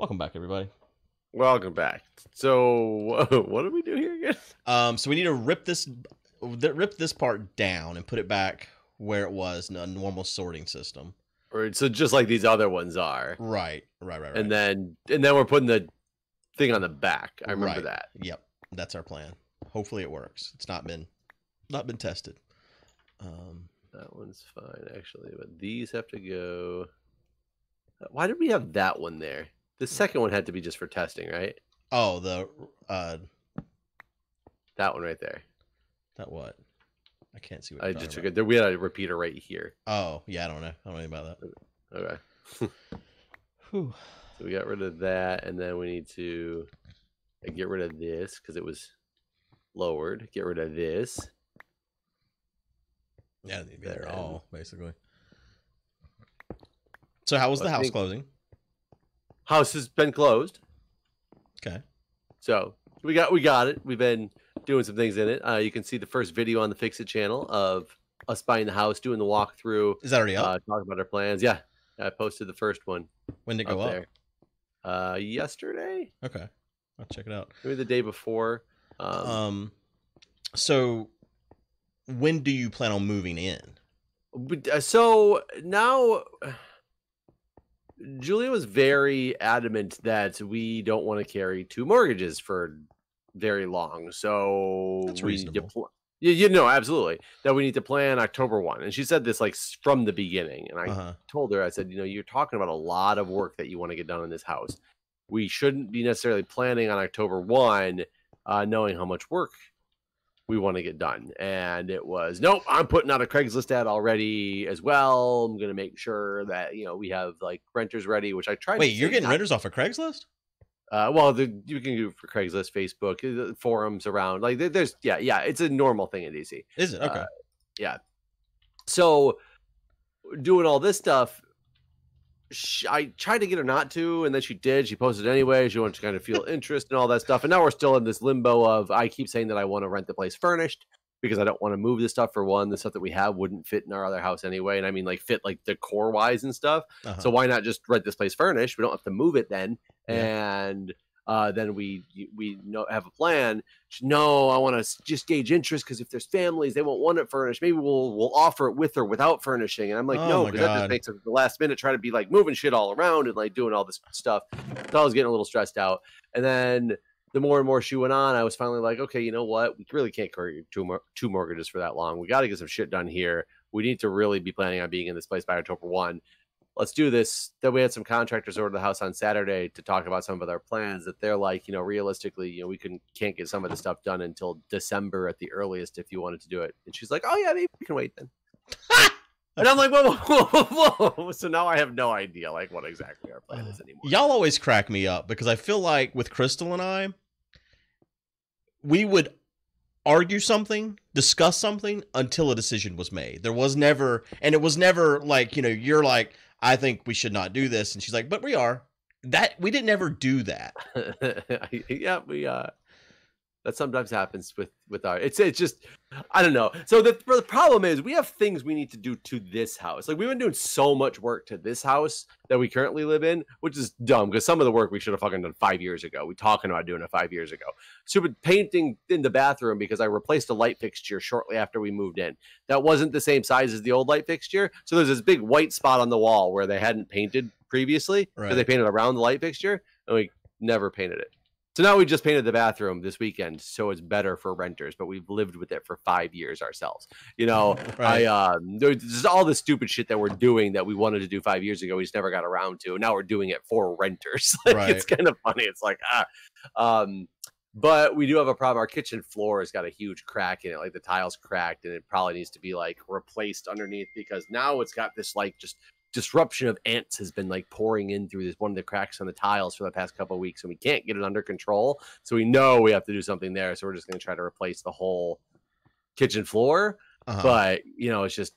Welcome back, everybody. Welcome back. So, what do we do here again? So we need to rip this part down and put it back where it was in a normal sorting system. Or so just like these other ones are. Right. And then we're putting the thing on the back. I remember that. Yep, that's our plan. Hopefully it works. It's not been tested. That one's fine actually, but these have to go. Why did we have that one there? The second one had to be just for testing, right? Oh, that one right there. That what? I can't see what I just took it. We had a repeater right here. Oh, yeah, I don't know. I don't know anything about that. Okay. So we got rid of that, and then we need to get rid of this because it was lowered. Get rid of this. Yeah, it need to be there all, basically. So how was the house closing? House has been closed. Okay. So we got it. We've been doing some things in it. You can see the first video on the Fix It channel of us buying the house, doing the walkthrough. Is that already up? Talking about our plans. Yeah, I posted the first one. When did it go up? There. Yesterday. Okay, I'll check it out. Maybe the day before. So when do you plan on moving in? So now Julia was very adamant that we don't want to carry two mortgages for very long. So that's reasonable. You know, absolutely. That we need to plan October 1. And she said this like from the beginning. And I told her, I said, you know, you're talking about a lot of work that you want to get done in this house. We shouldn't be necessarily planning on October 1, knowing how much work we want to get done. And it was, nope, I'm putting out a Craigslist ad already as well. I'm going to make sure that, you know, we have like renters ready, which I tried. Wait, you're getting renters off of Craigslist? Well, you can do it for Craigslist, Facebook, forums around. Like, there's, yeah, it's a normal thing in DC. Is it? Okay. Yeah. So, doing all this stuff, I tried to get her not to, and then she did. She posted anyway. She wanted to kind of feel interest and all that stuff. And now we're still in this limbo of, I keep saying that I want to rent the place furnished because I don't want to move this stuff. For one, the stuff that we have wouldn't fit in our other house anyway. And I mean, like, fit like decor wise and stuff. So why not just rent this place furnished? We don't have to move it then. Yeah. And then we have a plan. No, I want to just gauge interest because if there's families, they won't want it furnished. Maybe we'll offer it with or without furnishing. And I'm like, no, because that just makes it the last minute try to be like moving shit all around and like doing all this stuff. So I was getting a little stressed out. And then the more and more she went on, I was finally like, okay, you know what? We really can't carry two mortgages for that long. We got to get some shit done here. We need to really be planning on being in this place by October 1. Let's do this. Then we had some contractors over to the house on Saturday to talk about some of their plans that they're like, you know, realistically, you know, we can't get some of the stuff done until December at the earliest if you wanted to do it. And she's like, oh yeah, maybe we can wait then. And I'm like, whoa. So now I have no idea like what exactly our plan is anymore. Y'all always crack me up because I feel like with Crystal and I, we would argue something, discuss something until a decision was made. There was never, and it was never like, you know, you're like, I think we should not do this. And she's like, but we are. That we didn't ever do that. Yeah, we that sometimes happens with our it's just I don't know. So the problem is we have things we need to do to this house. Like we've been doing so much work to this house that we currently live in, which is dumb because some of the work we should have fucking done 5 years ago. We talking about doing it 5 years ago. Stupid painting in the bathroom because I replaced a light fixture shortly after we moved in. That wasn't the same size as the old light fixture. So there's this big white spot on the wall where they hadn't painted previously because they painted around the light fixture and we never painted it. So now we just painted the bathroom this weekend, so it's better for renters. But we've lived with it for 5 years ourselves. You know, there's all the stupid shit that we're doing that we wanted to do 5 years ago. We just never got around to. Now we're doing it for renters. It's kind of funny. It's like but we do have a problem. Our kitchen floor has got a huge crack in it, like the tiles cracked, and it probably needs to be like replaced underneath because now it's got this like just disruption of ants has been like pouring in through this one of the cracks on the tiles for the past couple of weeks, and we can't get it under control. So we know we have to do something there. So we're just going to try to replace the whole kitchen floor. But you know, it's just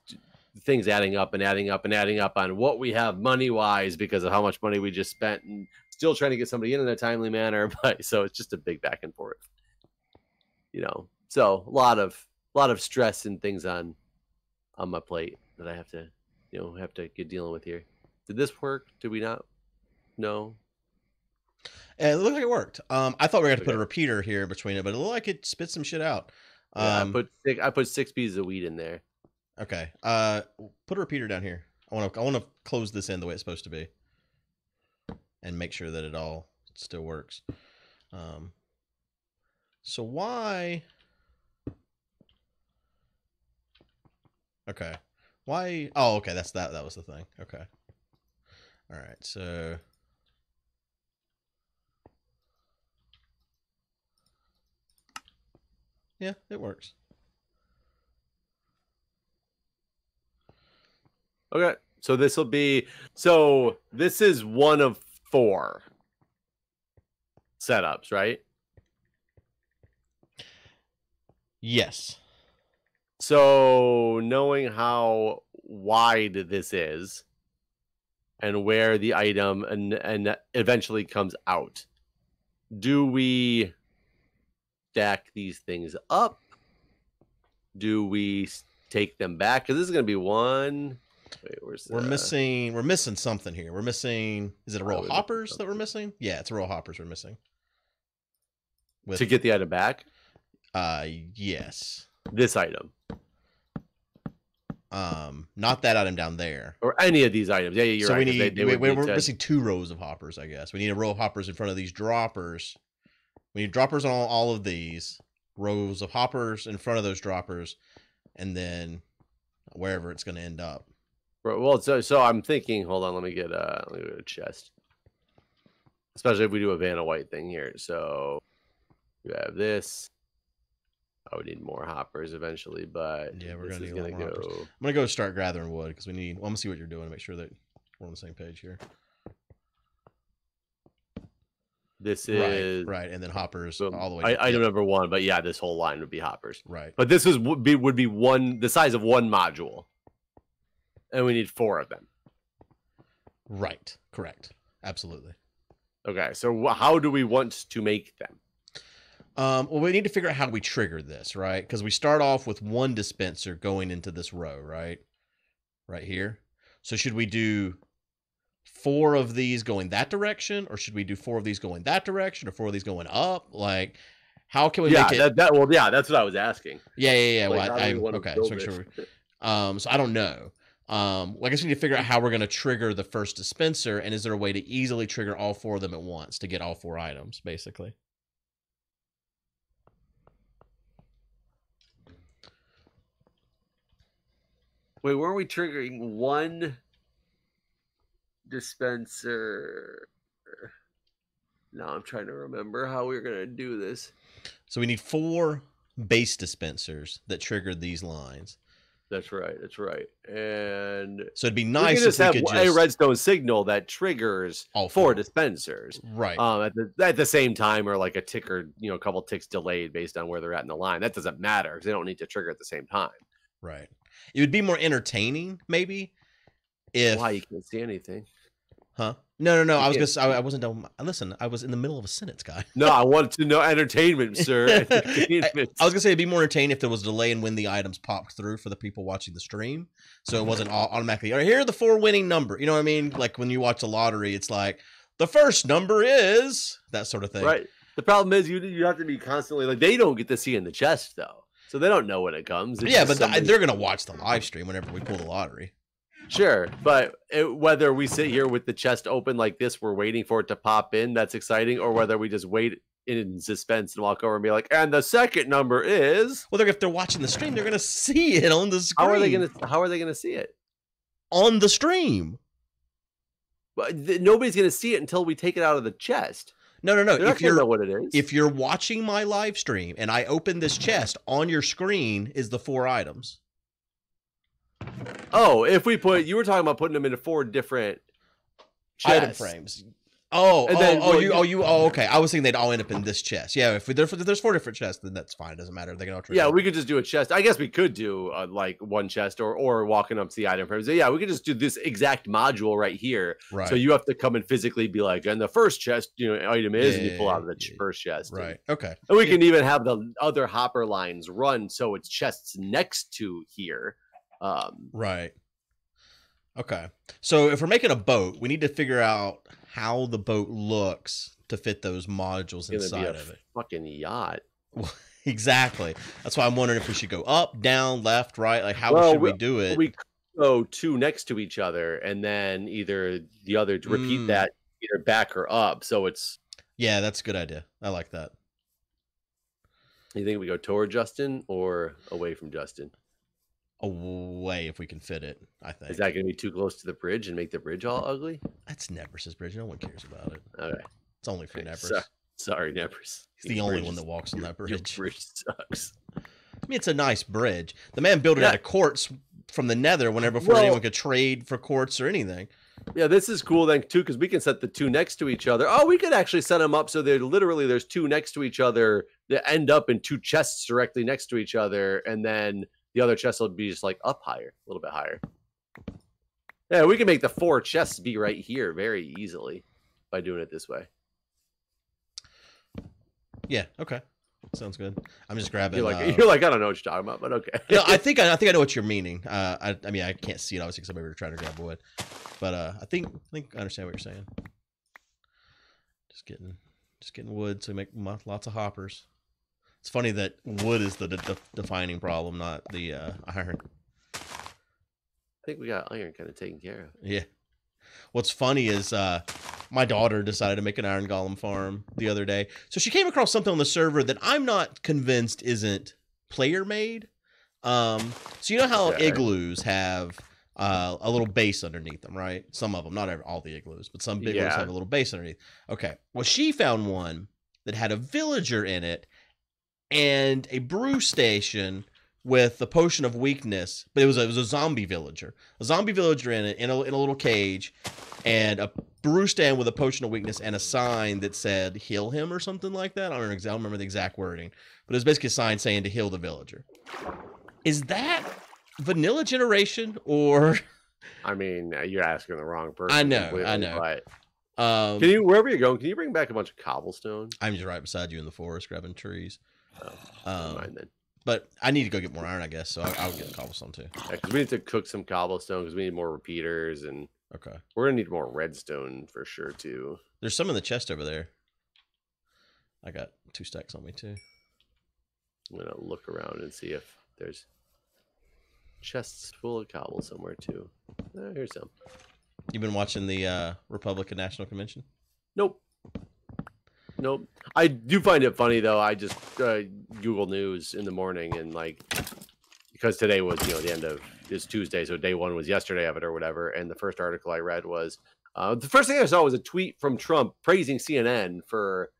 things adding up and adding up and adding up on what we have money wise because of how much money we just spent, and still trying to get somebody in a timely manner. But so it's just a big back and forth, you know. So a lot of stress and things on my plate that I have to. You know, have to get dealing with here. Did this work? Did we not? No. And it looked like it worked. I thought we were going to put Okay. a repeater here in between it, but it looked like it spit some shit out. Yeah, I put 6 pieces of wheat in there. Okay. Put a repeater down here. I want to close this in the way it's supposed to be, and make sure that it all still works. So why? Okay. Why? Oh, okay. That's that. That was the thing. Okay. All right. So. Yeah, it works. Okay. So this will be, this is one of 4 setups, right? Yes. So knowing how wide this is and where the item and eventually comes out, do we stack these things up? Do we take them back? Because this is going to be one. Wait, we're missing something here. We're missing. Is it a row of hoppers that we're missing? Yeah, it's a row of hoppers we're missing. To get the item back? Yes. This item. Not that item down there. Or any of these items. Yeah, you're right. We're missing 2 rows of hoppers, I guess. We need a row of hoppers in front of these droppers. We need droppers on all of these. Rows of hoppers in front of those droppers. And then wherever it's going to end up. Well, so I'm thinking, hold on, let me get a chest. Especially if we do a Vanna White thing here. So you have this. I would need more hoppers eventually, but yeah, we're gonna need more hoppers. I'm gonna go start gathering wood because we need. Well, I'm gonna see what you're doing to make sure that we're on the same page here. This is right, and then hoppers all the way. Item number 1, but yeah, this whole line would be hoppers. Right, but this would be the size of 1 module, and we need 4 of them. Right, correct, absolutely. Okay, so how do we want to make them? Well, we need to figure out how we trigger this, right? Because we start off with 1 dispenser going into this row, right? Right here. So should we do 4 of these going that direction, or should we do 4 of these going that direction, or 4 of these going up? Like, how can we make it? Well, yeah, that's what I was asking. Yeah. Like, Well, okay. So I don't know. Well, I guess we need to figure out how we're going to trigger the first dispenser, and is there a way to easily trigger all 4 of them at once to get all 4 items, basically? Wait, weren't we triggering 1 dispenser? No, I'm trying to remember how we were going to do this. So we need 4 base dispensers that triggered these lines. That's right. And so it'd be nice if we could have a redstone signal that triggers all 4 dispensers. Right. At the same time, or like a ticker, a couple ticks delayed based on where they're at in the line. That doesn't matter because they don't need to trigger at the same time. Right. It would be more entertaining, maybe, if... Why? You can't see anything. Huh? No. I wasn't done. Listen, I was in the middle of a sentence, guy. No, I wanted to know entertainment, sir. Entertainment. I was gonna say it'd be more entertaining if there was a delay in when the items popped through for the people watching the stream, so it wasn't all automatically. All right, here are the 4 winning number. You know what I mean? Like when you watch a lottery, it's like the first number is that sort of thing. Right. The problem is you have to be constantly like they don't get to see in the chest though, so they don't know when it comes. Yeah, but they're gonna watch the live stream whenever we pull the lottery. Sure, but whether we sit here with the chest open like this, we're waiting for it to pop in, that's exciting, or whether we just wait in suspense and walk over and be like, and the second number is... Well, if they're watching the stream, they're going to see it on the screen. How are they going to see it? On the stream. But nobody's going to see it until we take it out of the chest. No. If you know what it is. If you're watching my live stream and I open this chest, on your screen is the 4 items. Oh, if we you were talking about putting them into 4 different chests. Item frames. Okay. I was thinking they'd all end up in this chest. Yeah, if there's 4 different chests, then that's fine. It doesn't matter. They can all trigger. Yeah, we could just do a chest. I guess we could do like 1 chest or walking up to the item frames. Yeah, we could just do this exact module right here. Right. So you have to come and physically be like, and the first chest, item is, and you pull out of the first chest. Right. Okay. And we can even have the other hopper lines run so it's chests next to here. Right. Okay. So if we're making a boat, we need to figure out how the boat looks to fit those modules It's gonna inside be of it. fucking yacht. Exactly. That's why I'm wondering if we should go up, down, left, right. Like, how should we do it? We could go two next to each other, and then either the other to repeat that either back or up. So it's yeah, that's a good idea. I like that. You think we go toward Justin or away from Justin? Away if we can fit it. I think. Is that going to be too close to the bridge and make the bridge all ugly? That's Nevers's bridge. No one cares about it. Okay, it's only for Nevers. Sorry, Nevers. He's the only one that walks on that bridge. Your bridge sucks. I mean, it's a nice bridge. The man built it out of quartz from the Nether before anyone could trade for quartz or anything. Yeah, this is cool then too, because we can set the two next to each other. Oh, we could actually set them up so there's two next to each other that end up in two chests directly next to each other, and then the other chest will be just like up higher, a little bit higher. Yeah, we can make the 4 chests be right here very easily by doing it this way. Yeah. Okay. Sounds good. I'm just grabbing. You're like I don't know what you're talking about, but okay. No, I think I know what you're meaning. I mean, I can't see it obviously because I'm over trying to grab wood, but I think I understand what you're saying. Just getting wood to make lots of hoppers. It's funny that wood is the defining problem, not the iron. I think we got iron kind of taken care of. Yeah. What's funny is my daughter decided to make an iron golem farm the other day. So she came across something on the server that I'm not convinced isn't player made. So you know how igloos have a little base underneath them, right? Some of them, not all the igloos, but some big ones have a little base underneath. Okay. Well, she found one that had a villager in it and a brew station with the potion of weakness, but it was a zombie villager. A zombie villager in it, in a little cage, and a brew stand with a potion of weakness and a sign that said heal him or something like that. I don't remember the exact wording, but it was basically a sign saying to heal the villager. Is that vanilla generation or? I mean, you're asking the wrong person. I know. But can you, wherever you're going, can you bring back a bunch of cobblestone? I'm just right beside you in the forest grabbing trees. Never mind then. But I need to go get more iron, I guess, so I'll get cobblestone too. Yeah, because we need to cook some cobblestone because we need more repeaters, and we're gonna need more redstone for sure too. There's some in the chest over there. I got 2 stacks on me too. I'm gonna look around and see if there's chests full of cobble somewhere too. Here's some. You been watching the Republican National Convention? Nope. I do find it funny though. I just Google News in the morning, and because today was the end of this Tuesday, so day 1 was yesterday of it or whatever. And the first article I read was the first thing I saw was a tweet from Trump praising CNN for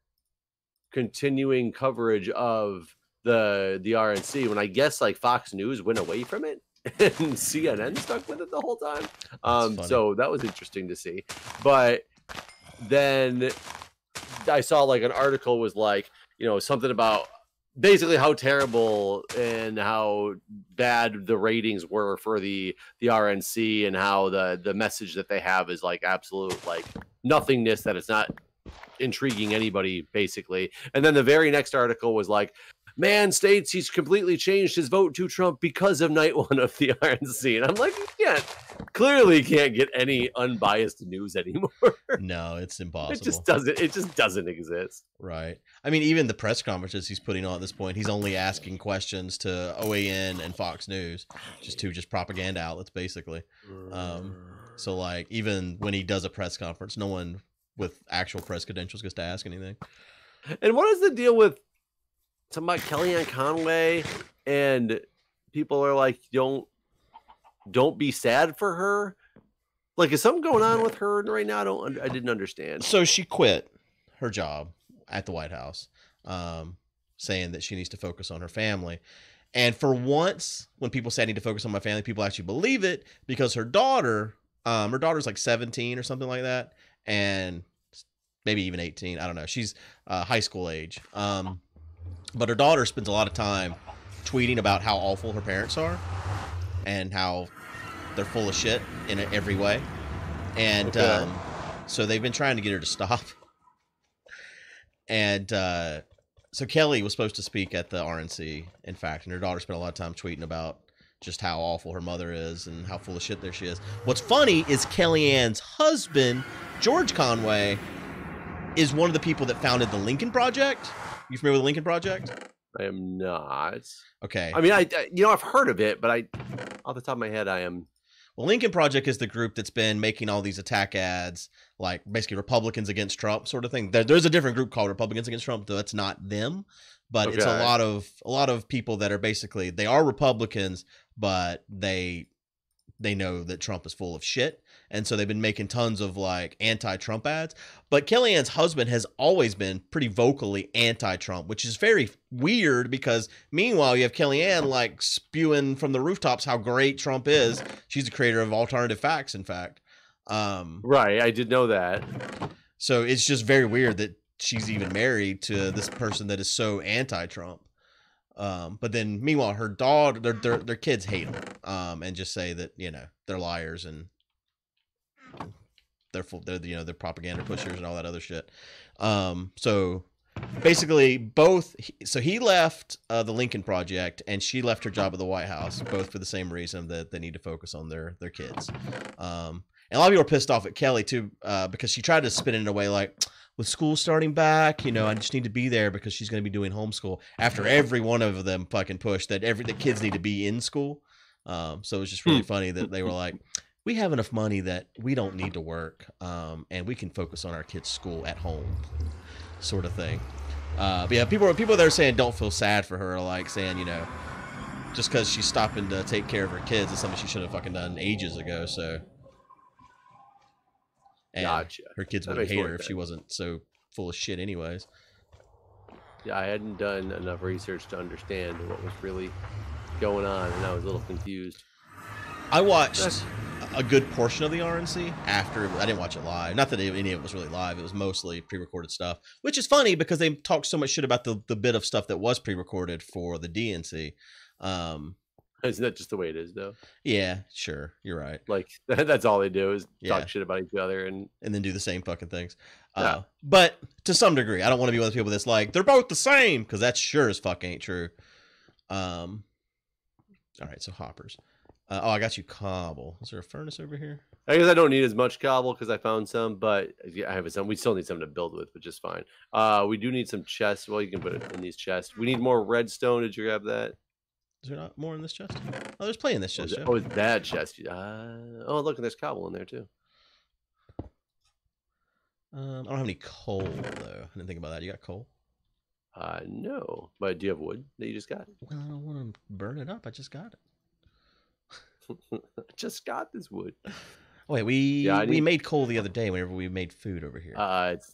continuing coverage of the RNC, when I guess Fox News went away from it and CNN stuck with it the whole time. So that was interesting to see. But then I saw an article was something about basically how terrible and how bad the ratings were for the RNC, and how the message that they have is absolute nothingness, that it's not intriguing anybody basically. And then the very next article was man states he's completely changed his vote to Trump because of night 1 of the RNC. And I'm you clearly can't get any unbiased news anymore. No, it's impossible. It just doesn't exist. Right. I mean, even the press conferences he's putting on at this point, he's only asking questions to OAN and Fox News, just propaganda outlets basically. So even when he does a press conference, no one with actual press credentials gets to ask anything. And what is the deal with something about Kellyanne Conway, and people are don't be sad for her? Is something going on with her right now? I didn't understand. So she quit her job at the White House, saying that she needs to focus on her family. And for once, when people say I need to focus on my family, people actually believe it, because her daughter's 17 or something like that, and maybe even 18. I don't know. She's high school age. But her daughter spends a lot of time tweeting about how awful her parents are and how they're full of shit in every way. And so they've been trying to get her to stop. And so Kelly was supposed to speak at the RNC, in fact, and her daughter spent a lot of time tweeting about just how awful her mother is and how full of shit there she is. What's funny is Kellyanne's husband, George Conway, is one of the people that founded the Lincoln Project. You familiar with the Lincoln Project? I am not. Okay. I mean, I've heard of it, but off the top of my head, I am. Well, Lincoln Project is the group that's been making all these attack ads, like basically Republicans against Trump sort of thing. There's a different group called Republicans Against Trump, though it's not them, but it's a lot of people that are basically, they are Republicans, but they know that Trump is full of shit. And so they've been making tons of like anti-Trump ads. But Kellyanne's husband has always been pretty vocally anti-Trump, which is very weird because meanwhile you have Kellyanne like spewing from the rooftops how great Trump is. She's the creator of Alternative Facts, in fact. Right, I did know that. So it's just very weird that she's even married to this person that is so anti-Trump. But then meanwhile her daughter, their kids hate them, and just say that, you know, they're liars and they're they're propaganda pushers and all that other shit. So basically so he left the Lincoln Project and she left her job at the White House, both for the same reason, that they need to focus on their kids. And a lot of people are pissed off at Kelly too, because she tried to spin it in a way like, with school starting back, you know, I just need to be there because she's going to be doing homeschool, after every one of them fucking pushed that the kids need to be in school. So it was just really funny that they were like, we have enough money that we don't need to work, and we can focus on our kids' school at home, sort of thing. But yeah, people that are saying don't feel sad for her, like saying, you know, just because she's stopping to take care of her kids is something she should have fucking done ages ago. So. And gotcha. Her kids would hate her if she wasn't so full of shit anyways. Yeah, I hadn't done enough research to understand what was really going on, and I was a little confused. I watched a good portion of the RNC after. I didn't watch it live. Not that any of it was really live. It was mostly pre-recorded stuff, which is funny because they talked so much shit about the bit of stuff that was pre-recorded for the DNC. Isn't that just the way it is, though? Yeah, sure. You're right. Like, that's all they do is talk shit about each other and then do the same fucking things. But to some degree, I don't want to be one of those people that's like, they're both the same, because that sure as fuck ain't true. All right, so hoppers. Oh, I got you cobble. Is there a furnace over here? I guess I don't need as much cobble because I found some, but I have some. We still need something to build with, which is fine. We do need some chests. Well, you can put it in these chests. We need more redstone. Did you grab that? Is there not more in this chest? Oh, there's plenty in this chest. Oh, it's that chest. Oh, look, there's cobble in there too. I don't have any coal though. I didn't think about that. You got coal? No. But do you have wood that you just got? Well, I don't want to burn it up. I just got it. I just got this wood. Wait, we made coal the other day whenever we made food over here.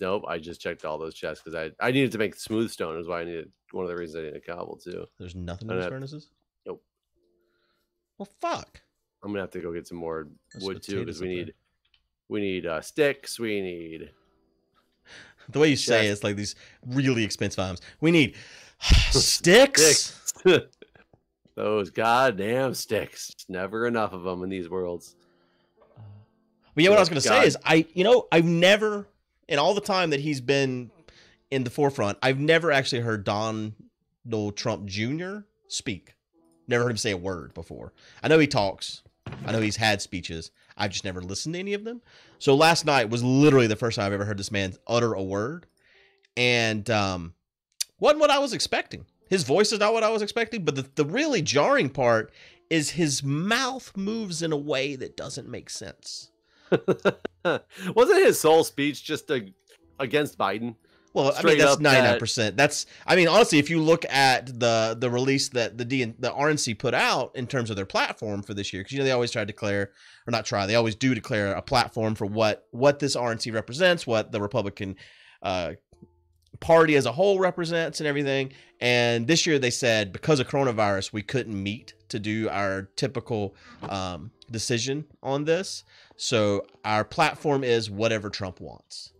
Nope. I just checked all those chests because I needed to make smooth stone. Is why I needed, one of the reasons I needed cobble too. There's nothing in those furnaces? Nope. Well, fuck. I'm gonna have to go get some more wood too because we need sticks. We need. The way you say it's like these really expensive items. We need sticks. Those goddamn sticks. Never enough of them in these worlds. But yeah, what I was going to say is I've never, in all the time that he's been in the forefront, I've never actually heard Donald Trump Jr. speak. Never heard him say a word before. I know he talks. I know he's had speeches. I've just never listened to any of them. So last night was literally the first time I've ever heard this man utter a word. And wasn't what I was expecting. His voice is not what I was expecting, but the really jarring part is his mouth moves in a way that doesn't make sense. Wasn't his sole speech just against Biden? Well, I mean, that's 99%. That's, I mean, honestly, if you look at the release that the RNC put out in terms of their platform for this year, because they always try to declare, or not try, they always do declare a platform for what this RNC represents, what the Republican Party as a whole represents, and everything. And this year they said because of coronavirus we couldn't meet to do our typical decision on this. So our platform is whatever Trump wants.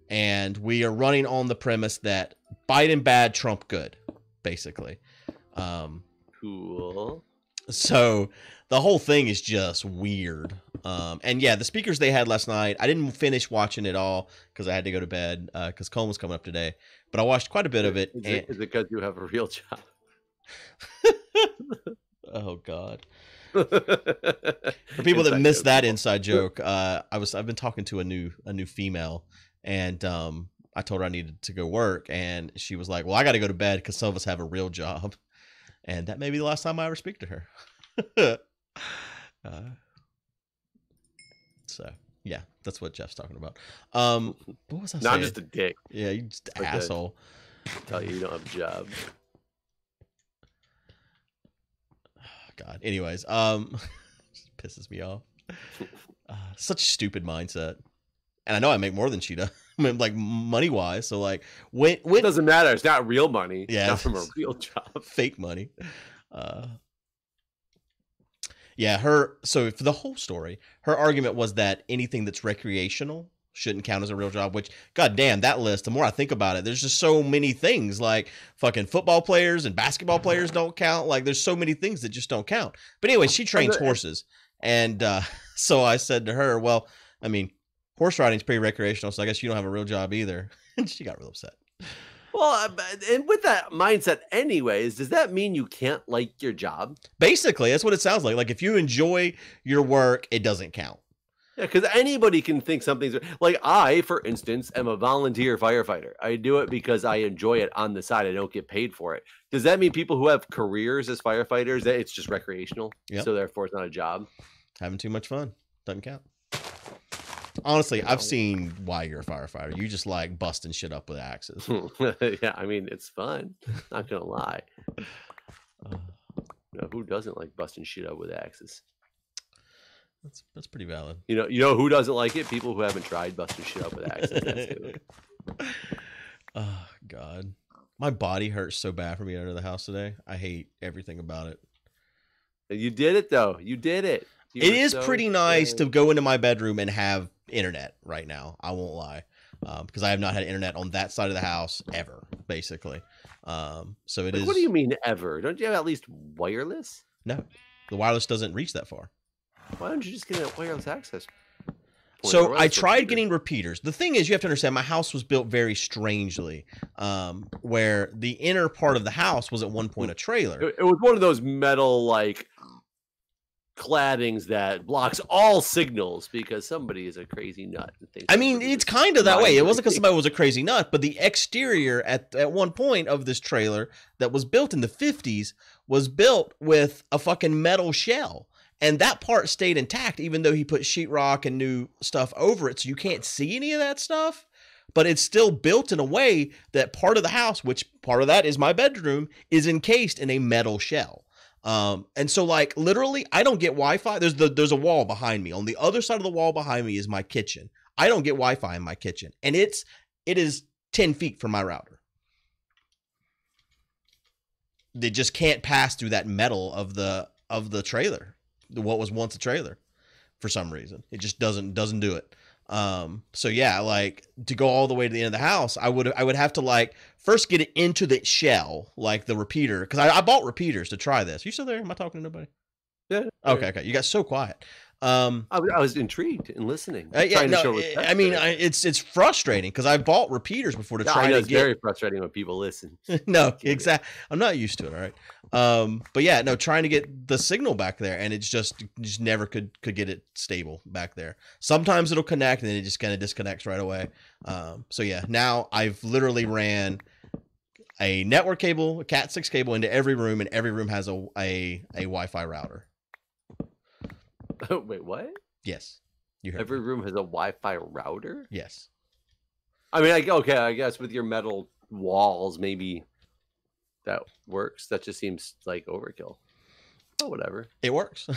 And we are running on the premise that Biden bad, Trump good, basically. Cool. So the whole thing is just weird. And yeah, the speakers they had last night, I didn't finish watching it all because I had to go to bed because Colin was coming up today. But I watched quite a bit of it. Is it because you have a real job? Oh, God. For people that missed that inside joke, I've been talking to a new female, and I told her I needed to go work, and she was like, "Well, I got to go to bed because some of us have a real job," and that may be the last time I ever speak to her. So yeah, that's what Jeff's talking about. What was I saying? Not just a dick. Yeah, you just asshole. Tell you don't have a job. God. Anyways, pisses me off. Such a stupid mindset. And I know I make more than she does. I mean, like money wise. So like when it doesn't matter. It's not real money. Yeah, not from a real job. Fake money. Yeah, so for the whole story, her argument was that anything that's recreational shouldn't count as a real job, which, god damn, that list, the more I think about it, there's just so many things, like fucking football players and basketball players don't count. Like there's so many things that just don't count. But anyway, she trains horses. And so I said to her, well, I mean, horse riding's pretty recreational, so I guess you don't have a real job either. And she got real upset. Well, and with that mindset anyways, does that mean you can't like your job? Basically, that's what it sounds like. Like if you enjoy your work, it doesn't count. Yeah, because anybody can think something's like I, for instance, am a volunteer firefighter. I do it because I enjoy it on the side. I don't get paid for it. Does that mean people who have careers as firefighters, that it's just recreational? Yep. So therefore it's not a job? Having too much fun. Doesn't count. Honestly, I've seen why you're a firefighter. You just like busting shit up with axes. Yeah, I mean, it's fun. Not going to lie. Who doesn't like busting shit up with axes? That's pretty valid. You know who doesn't like it? People who haven't tried busting shit up with axes. That's Oh God, my body hurts so bad from being under the house today. I hate everything about it. You did it though. You did it. It is pretty nice to go into my bedroom and have internet right now. I won't lie, because I have not had internet on that side of the house ever, basically. So it is. What do you mean ever? Don't you have at least wireless? No, the wireless doesn't reach that far. Why don't you just get a wireless access point? So I tried getting repeaters. The thing is, you have to understand, my house was built very strangely, where the inner part of the house was at one point a trailer. It was one of those metal like claddings that blocks all signals because somebody is a crazy nut. I mean, it's kind of that way. It wasn't because somebody was a crazy nut, but the exterior at one point of this trailer that was built in the 50s was built with a fucking metal shell. And that part stayed intact, even though he put sheetrock and new stuff over it. So you can't see any of that stuff, but it's still built in a way that part of the house, which part of that is my bedroom, is encased in a metal shell. And so like literally I don't get Wi-Fi. There's a wall behind me. On the other side of the wall behind me is my kitchen. I don't get Wi-Fi in my kitchen, and it is 10 feet from my router. They just can't pass through that metal of the trailer. What was once a trailer, for some reason. It just doesn't do it. So yeah, like to go all the way to the end of the house, I would have to like first get it into the shell, like the repeater, because I bought repeaters to try this. You still there? Am I talking to nobody? Yeah. Okay. You got so quiet. I was intrigued and listening. It's frustrating because I bought repeaters before to try to get. It's very frustrating when people listen. No, exactly. I'm not used to it. All right. But yeah, no, trying to get the signal back there, and it's just never could get it stable back there. Sometimes it'll connect, and then it just kind of disconnects right away. So yeah, now I've literally ran a network cable, a Cat6 cable into every room, and every room has a Wi-Fi router. Oh, wait, what? Yes. You heard Every room has a Wi-Fi router? Yes. I mean, I guess with your metal walls, maybe that works. That just seems like overkill. Oh, whatever. It works.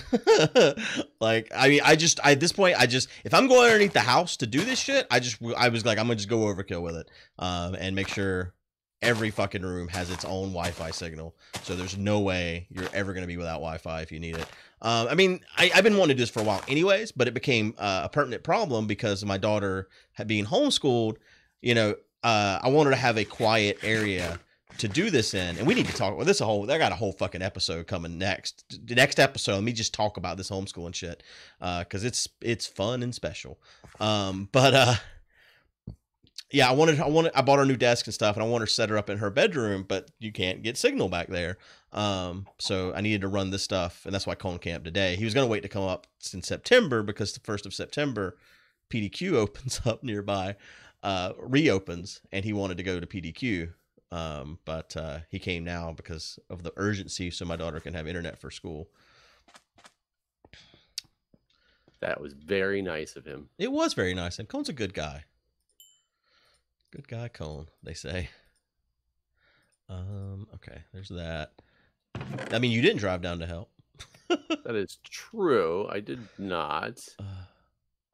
Like, I mean, at this point, if I'm going underneath the house to do this shit, I was like, I'm going to just go overkill with it. And make sure every fucking room has its own Wi-Fi signal. So there's no way you're ever going to be without Wi-Fi if you need it. I mean, I've been wanting to do this for a while anyways, but it became a pertinent problem because my daughter being homeschooled, I wanted to have a quiet area to do this in. And we need to talk about this I got a whole fucking episode coming next. The next episode, let me just talk about this homeschooling shit. Cause it's fun and special. yeah, I bought her a new desk and stuff, and I want her to set her up in her bedroom, but you can't get signal back there. So I needed to run this stuff, and that's why Cone camped today. He was going to wait to come up in September because the 1st of September, PDQ opens up nearby, reopens, and he wanted to go to PDQ. But he came now because of the urgency, so my daughter can have internet for school. That was very nice of him. It was very nice, and Cone's a good guy. Good guy, Cone, they say. Okay, there's that. I mean, you didn't drive down to help. That is true. I did not.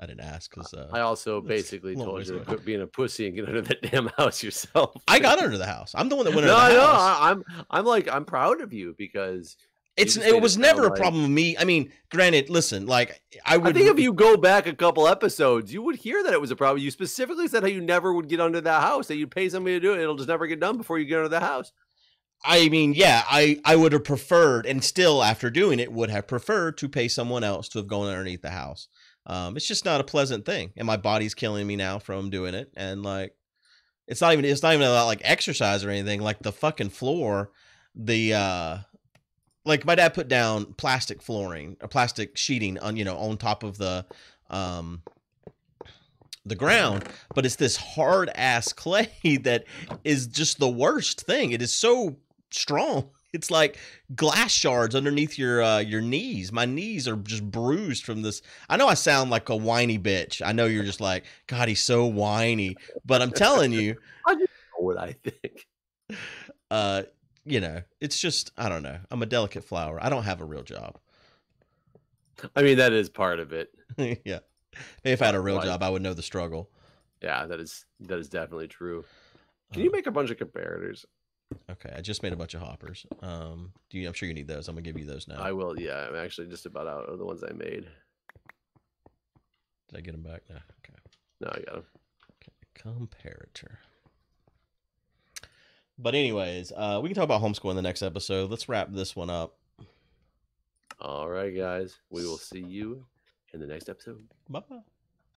I didn't ask because I also basically told you to quit being a pussy and get under that damn house yourself. I got under the house. I'm the one that went under the house. I'm proud of you because it was never a problem with me. I mean, granted, listen, like I think if you go back a couple episodes, you would hear that it was a problem. You specifically said how you never would get under that house, that you'd pay somebody to do it. It'll just never get done before you get under the house. I mean, yeah, I would have preferred, and still after doing it, would have preferred to pay someone else to have gone underneath the house. It's just not a pleasant thing, and my body's killing me now from doing it. And like, it's not even about like exercise or anything. Like the fucking floor, like my dad put down plastic flooring or plastic sheeting on top of the ground, but it's this hard ass clay that is just the worst thing. It is so strong. It's like glass shards underneath your knees. My knees are just bruised from this. I know I sound like a whiny bitch. I know you're just like, God, he's so whiny. But I'm telling you, I just know what I think. It's just, I don't know. I'm a delicate flower. I don't have a real job. I mean, that is part of it. Yeah. If I had a real job, I would know the struggle. Yeah, that is definitely true. Can you make a bunch of comparators? Okay, I just made a bunch of hoppers. I'm sure you need those. I'm gonna give you those now. I will. Yeah, I'm actually just about out of the ones I made. Did I get them back? No. Okay. No, I got them. Okay, comparator. But anyways, we can talk about homeschool in the next episode. Let's wrap this one up. All right, guys. We will see you in the next episode. Bye-bye.